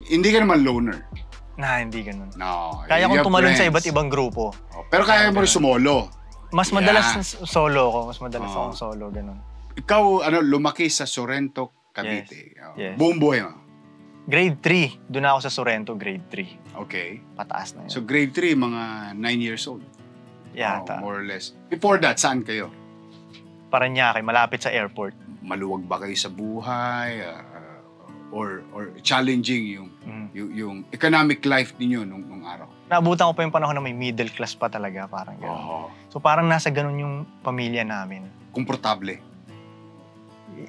Hindi ka naman loner. Hindi ganun. No. Kaya kong tumalon sa iba't ibang grupo. Pero kaya mo rin sumolo. Mas madalas solo ako. Mas madalas akong solo, ganun. Ikaw, lumaki sa Sorrento, Cavite. Yes. Buong buhay mo? Grade 3. Doon ako sa Sorrento, grade 3. Okay. Pataas na yun. So grade 3, mga 9 years old? Yata. More or less. Before that, saan kayo? Parañaque, malapit sa airport. Maluwag ba kayo sa buhay? Or challenging yung economic life ninyo nung araw? Naabutan ko pa yung panahon na may middle class pa talaga, parang gano'n. So parang nasa ganun yung pamilya namin. Komportable?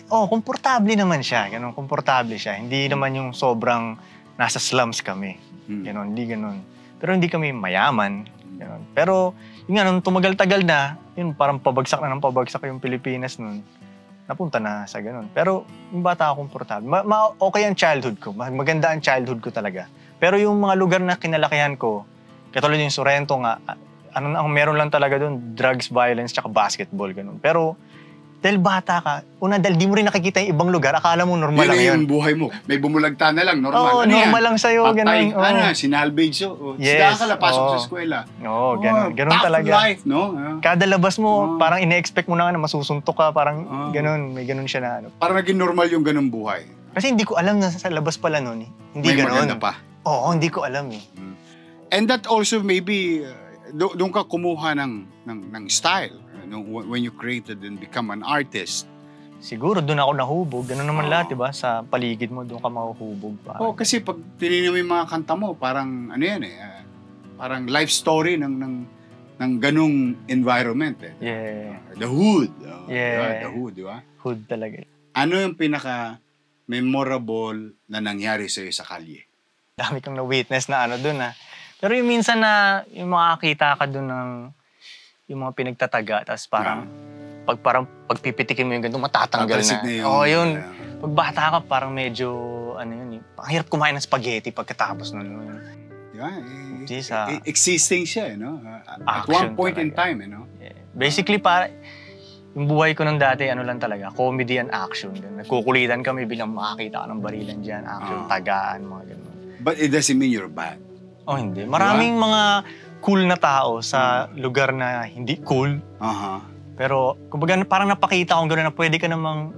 Komportable naman siya. Ganun, komportable siya. Hindi naman yung sobrang nasa slums kami. Ganun, hindi ganun. Pero hindi kami mayaman. Ganun. Pero yung nung tumagal-tagal na, yun parang pabagsak na ng pabagsak yung Pilipinas nun. Napunta na sa ganun. Pero yung bata ako komportable. Okay ang childhood ko. Maganda ang childhood ko talaga. Pero yung mga lugar na kinalakihan ko, katulad yung Sorrento nga, meron lang talaga doon, drugs, violence, tsaka basketball, ganun. Pero dahil bata ka, dahil di mo rin nakikita yung ibang lugar, akala mo normal lang yun. Yun yung buhay mo. May bumulagta na lang, normal. Normal lang sa'yo, ganun. Sinalvage. Sida ka lang, pasok sa eskwela. Ganun. Ganun talaga. Tough life, no? Kada labas mo, parang ine-expect mo na nga na masusuntok ka, parang ganun. May ganun siya na Parang naging normal yung ganun buhay. Kasi hindi ko alam na sa labas pala nun eh. Hindi ganun. May maganda pa. Hindi ko alam eh. And that also maybe, doon ka kumuha ng style. When you created and become an artist. Siguro doon ako nahubog. Ganun naman lahat, diba? Sa paligid mo, doon ka mahuhubog. Kasi pag tinignan mo yung mga kanta mo, parang parang life story ng ganung environment eh. Yeah. The hood. Yeah. The hood, di ba? Hood talaga. Ano yung pinaka-memorable na nangyari sa'yo sa kalye? Dami kang na-witness na doon Pero yung minsan na yung makakita ka doon ng yung mga pinagtataga, tapos parang pagpipitikin mo yung ganito, matatanggal na. Yun. Pag bata ka, parang medyo, yun, ang hirap kumain ng spaghetti pagkatapos nun. Yeah, existing siya, no? At one point in time, no? Yeah. Basically, yung buhay ko nung dati, lang talaga, comedy and action. Nagkukulitan kami bilang makakita ka ng barilan dyan, action, tagaan, mga ganun. But it doesn't mean you're bad. Hindi. Maraming mga cool na tao sa lugar na hindi cool. Pero, kumbaga, parang napakita kong gano'n na pwede ka namang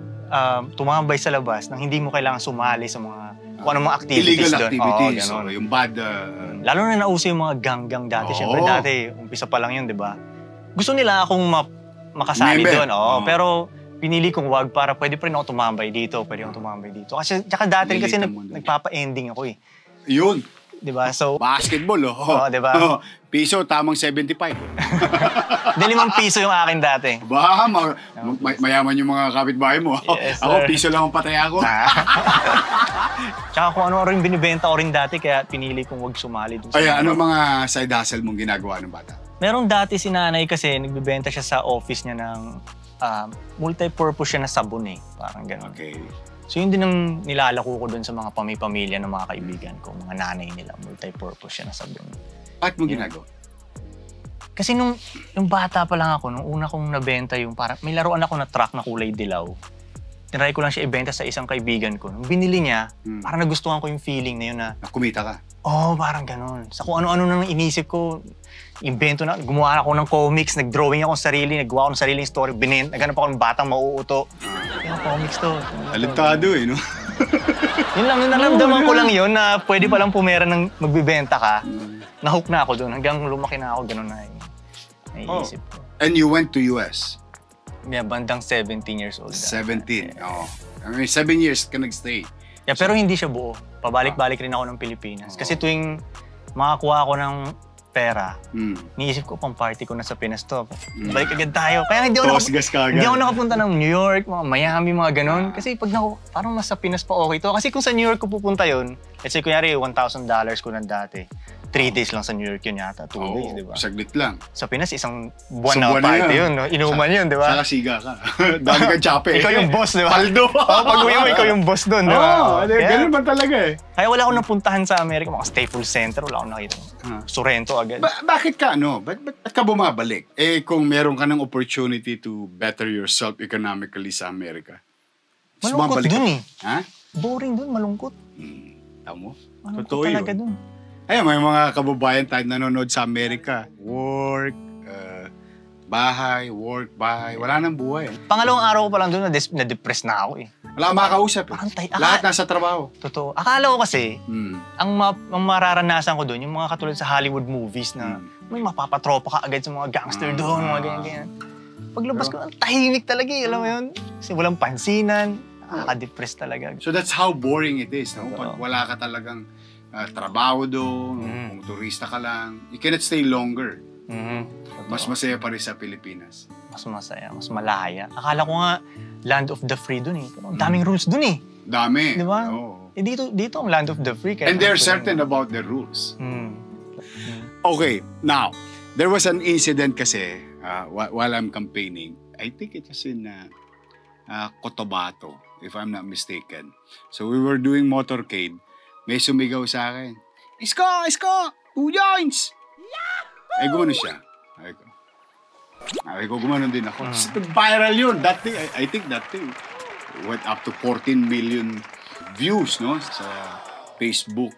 tumambay sa labas nang hindi mo kailangan sumali sa mga kung anong mga activities doon. Illegal activities. Yung bad... Lalo na nauso yung mga gang-gang dati. Siyempre dati, umpisa pa lang yun, di ba? Gusto nila akong makasali doon. Pero pinili kong wag para pwede pa rin ako tumambay dito. Pwede akong tumambay dito. Kasi, tsaka dati kasi nagpapa-ending ako eh. Yun. Diba? So, basketball, diba? Piso, tamang 75. Hindi, 5 piso yung akin dati. Mayaman yung mga kapitbahay mo. Yes, ako, piso lang ang patay ako. Tsaka kung ano rin binibenta ko rin dati, kaya pinili kong wag sumali dun sa ano mga side hustle mong ginagawa ng bata? Merong dati si nanay kasi, nagbibenta siya sa office niya ng multi-purpose siya na sabon eh. Parang gano'n. Okay. So yun din ang nilalako ko dun sa mga pamilya ng mga kaibigan ko, mga nanay nila, multi-purpose siya na sabon. Bakit mo ginagawa? Kasi nung bata pa lang ako, nung una kong nabenta yung parang, may laruan ako na truck na kulay dilaw. Tinry ko lang siya ibenta sa isang kaibigan ko. Nung binili niya, parang nagustuhan ko yung feeling na yun na... Kumita ka? Parang ganun. Sa kung ano-ano nang inisip ko, invento na, gumawa ako ng comics, nag-drawing ako ng sarili, naggawa ako ng sariling story, naghanap ako ng batang mauuto. Yung comics to. Talentado no? Yun lang, naramdaman ko lang yun na pwede palang pumera ng magbibenta ka. Nahook na ako doon. Hanggang lumaki na ako, ganun na yung naiisip ko. And you went to US? Yeah, bandang 17 years old. 17? I mean, 7 years ka nag-stay. Yeah, pero hindi siya buo. Pabalik-balik rin ako ng Pilipinas. Kasi tuwing makakuha ako ng pera, niisip ko pang party ko na sa Pinas to. Balik agad tayo. Kaya hindi ako nakapunta ng New York, mga Miami, mga ganun. Kasi pag parang nasa Pinas pa okay to. Kasi kung sa New York ko pupunta yun, let's say kunyari $1,000 ko na dati. 3 days lang sa New York yun yata, 2 days, di ba? Saglit lang. Sa Pinas, isang buwan na party yun, no? Inuman yun, di ba? Saka siga ka. Dami kang tsape. Ikaw yung boss, di ba? Paldo! Pag-uwi mo, ikaw yung boss doon, di ba? Ganun ba talaga eh? Kaya wala akong napuntahan sa Amerika, mga Staples Center, wala akong nakita. Sorrento agad. Bakit ka, ba't ka bumabalik? Kung meron ka ng opportunity to better yourself economically sa Amerika. Malungkot dun eh. Ha? Boring dun, malungkot. Tamo? Ano Totoo ko talaga yun. dun? Ayun, may mga kababayan tayo nanonood sa Amerika. Work, bahay, work, bahay. Wala nang buhay. Pangalawang araw ko pa lang doon, na-depress na ako eh. Wala kang makakausap. Parang Lahat nasa trabaho. Totoo. Akala ko kasi, ang mararanasan ko doon, yung mga katulad sa Hollywood movies na may mapapatropa ka agad sa mga gangster doon, mga ganyan-ganyan. Paglabas ko, ang tahimik talaga eh, alam mo yun? Kasi walang pansinan, nakaka-depress talaga. So that's how boring it is. No? Totoo. Pag wala ka talagang trabaho doon, kung turista ka lang, you cannot stay longer. Mas masaya pa rin sa Pilipinas. Mas masaya, mas malaya. Akala ko nga, land of the free dun eh. Pero ang daming rules dun eh. Dami. Di ba? Oo. Eh, dito ang land of the free. And they're certain about the rules. Okay, now, there was an incident kasi while I'm campaigning. I think it was in Cotabato, if I'm not mistaken. So we were doing motorcade. May sumigaw sa akin, Isko! Isko! 2 joints! Ay, gumano siya. Ay ko, gumanon din ako. Viral yun. That thing, I think that thing went up to 14 million views, no? Sa Facebook.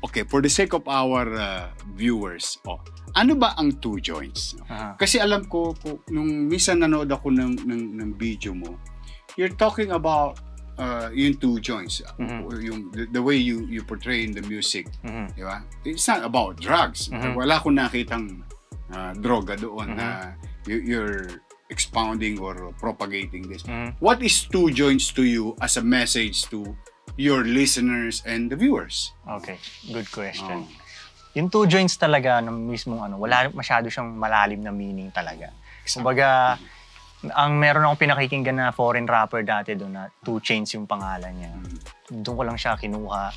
Okay, for the sake of our viewers, ano ba ang 2 joints? Kasi alam ko, nung minsan nanood ako ng video mo, you're talking about yung 2 joints. Yung, the way you portray in the music. Di ba? It's not about drugs. Wala akong nakitang droga doon na you're expounding or propagating this. What is 2 joints to you as a message to your listeners and the viewers? Okay, good question. Yung 2 joints talaga ng mismong wala masyado siyang malalim na meaning talaga. Kumbaga, ang meron akong pinakikinggan na foreign rapper dati doon na 2 Chainz yung pangalan niya. Doon ko lang siya kinuha.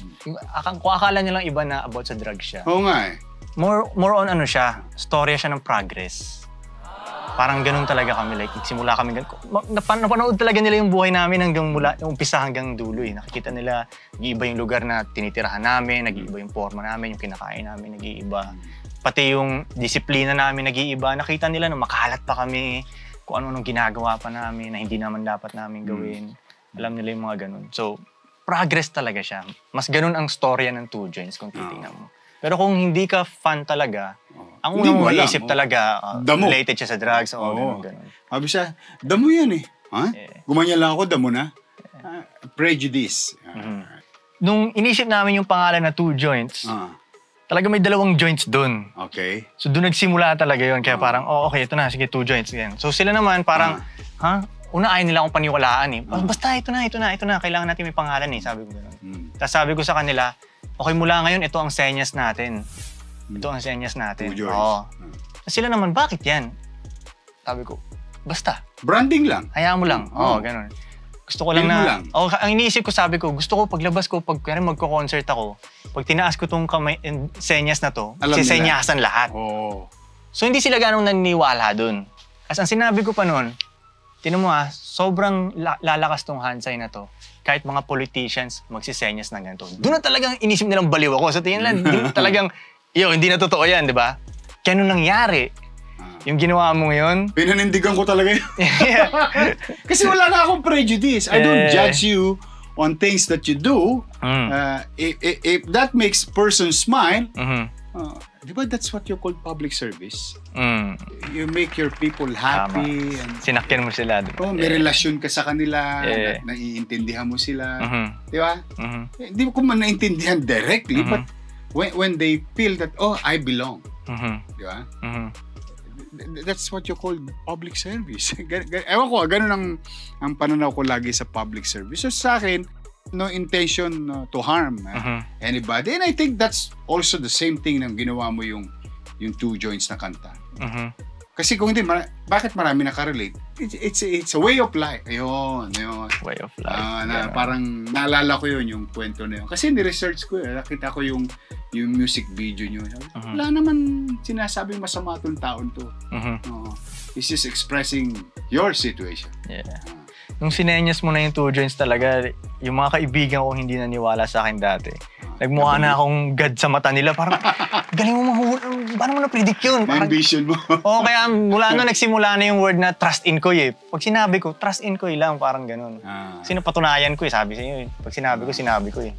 Kung akala niya lang iba na about sa drugs siya. Oo nga eh. More on siya, storya siya ng progress. Parang ganun talaga kami. Like, simula kami, napanood talaga nila yung buhay namin hanggang mula, umpisa hanggang dulo eh. Nakikita nila, nag-iiba yung lugar na tinitirahan namin, nag-iiba yung forma namin, yung kinakain namin, nag-iiba. Pati yung disiplina namin, nag-iiba. Nakita nila na makalat pa kami, kung ano-anong ginagawa pa namin na hindi naman dapat namin gawin. Alam nila yung mga ganun. So, progress talaga siya. Mas ganun ang storya ng 2 joints kung titingnan mo. Pero kung hindi ka fan talaga, ang unang maiisip talaga, related siya sa drugs o ganun. Sabi siya, damo yan eh. Gumanya lang ako, damo na. Prejudice. Nung inisip namin yung pangalan na 2 joints, talaga may 2 joints doon. Okay. So doon nagsimula talaga yun. Kaya parang, okay, ito na, sige, 2 joints. Yan. So sila naman parang, una ayaw nila akong paniwalaan eh. Basta ito na, kailangan natin may pangalan eh, sabi ko gano'n. Tapos sabi ko sa kanila, okay, mula ngayon, ito ang senyas natin. Ito ang senyas natin. 2 joints. Sila naman, bakit yan? Sabi ko, basta. Branding lang. Hayaan mo lang. Gano'n. Gusto ko lang na, ang iniisip ko, sabi ko, gusto ko paglabas ko, pag magko-concert ako, pag tinaas ko tong kamay, senyas na to, sisenyasan lahat. So hindi sila ganong naniniwala dun. As ang sinabi ko pa nun, tinan mo sobrang lalakas tong hand sign na to. Kahit mga politicians, magsisenyas ng ganito. Doon na talagang inisip nilang baliw ako. So tingin lang, talagang, hindi na totoo yan, di ba? Kaya nung nangyari, yung ginawa mo ngayon, pinanindigan ko talaga yun. Kasi wala na akong prejudice. I don't judge you on things that you do. If that makes person smile, di ba that's what you call public service? You make your people happy. And, sinakyan mo sila. May relasyon ka sa kanila, naiintindihan mo sila. Di ba? Hindi ko man naintindihan directly, but when they feel that, I belong. Di ba? That's what you call public service. Ewan ko, ganun ang pananaw ko lagi sa public service. So sa akin, no intention to harm anybody. And I think that's also the same thing na ginawa mo yung 2 joints na kanta. Kasi kung hindi, bakit marami nakarelate? It's a way of life. Ayun. Way of life. Parang naalala ko yun, yung kwento na yun. Kasi ni-research ko nakita ko yung music video nyo. Wala naman sinasabing masama itong taon to. It's just expressing your situation. Nung sinenyas mo na yung 2 joints talaga, yung mga kaibigan ko hindi naniwala sa akin dati. Nagmukha na akong God sa mata nila. Parang, galing mo mahuli. Paano mo na-predict yun? Na-ambition mo. Kaya mula nagsimula na yung word na trust in Koy eh. Pag sinabi ko, trust in Koy lang, parang ganun. Sino patunayan ko eh, sabi sa inyo eh. Pag sinabi ko eh.